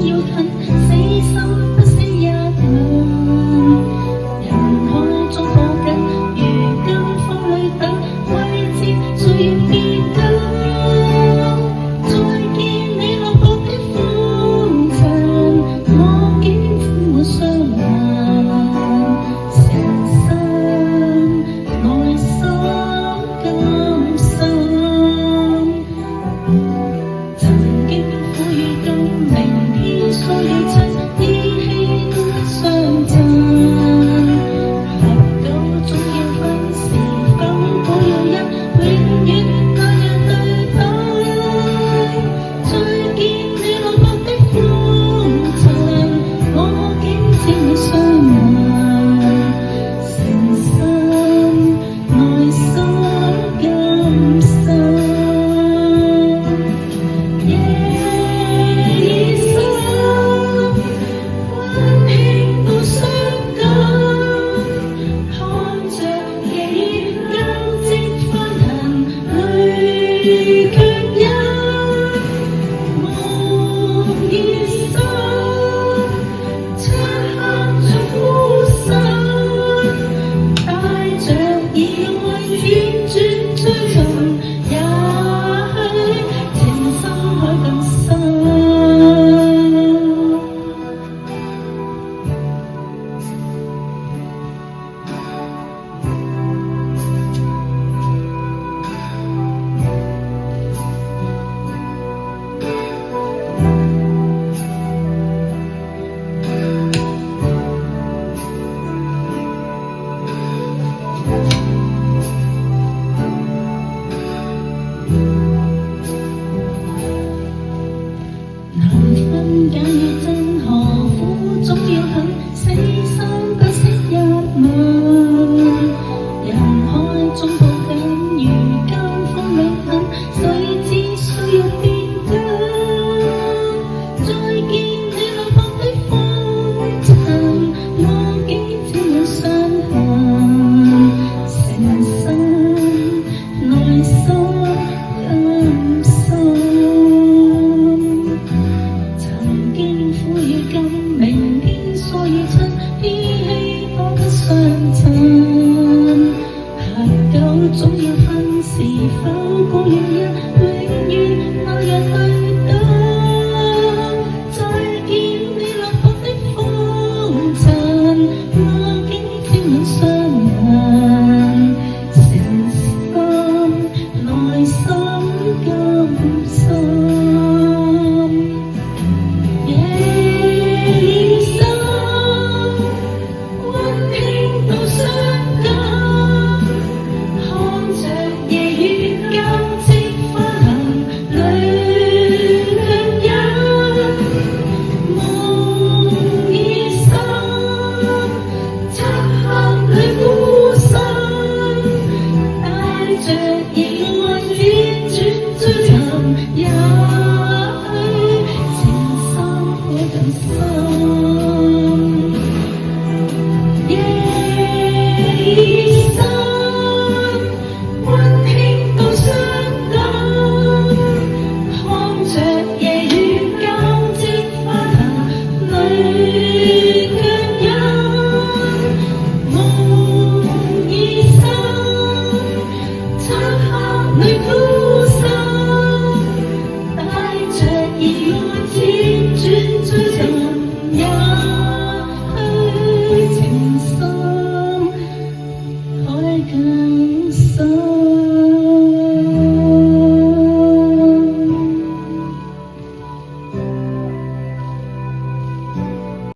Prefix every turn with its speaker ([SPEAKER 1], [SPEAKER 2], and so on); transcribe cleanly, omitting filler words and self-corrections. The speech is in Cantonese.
[SPEAKER 1] 要近，死心不息一吻。人海中抱緊，如今風裏等，季節隨緣變更。再見你落魄的風塵，我竟沾滿傷痕，誠心內心甘心。曾經苦與甘，明天所要親，依稀都不相襯。合久總要分，是否保有一永遠那樣對等？再見你落魄的風塵，我竟沾滿傷痕，誠心內心甘心。夜已深，溫馨到傷感，看着夜月交織花痕，淚卻因夢已深，漆黑着孤身，帶着意愛輾轉追尋，也許情深海更深。難分假與真，何苦總要狠，死心不息一吻。人海中抱緊，如今風裏等，誰知需要變更？再見你落魄的風塵，我竟沾滿傷痕，誠心內心甘心。曾經苦與甘，明天所要親，依稀多不相襯。合久總要分，是否保有一永遠那樣對等？再見你落魄的風塵，我竟沾滿傷痕，誠心內心甘心。夜已深，溫馨到傷感，看着夜月交織花痕，淚卻因夢已深，漆黑裏孤身，帶着意愛輾轉追尋，也許情深海更深。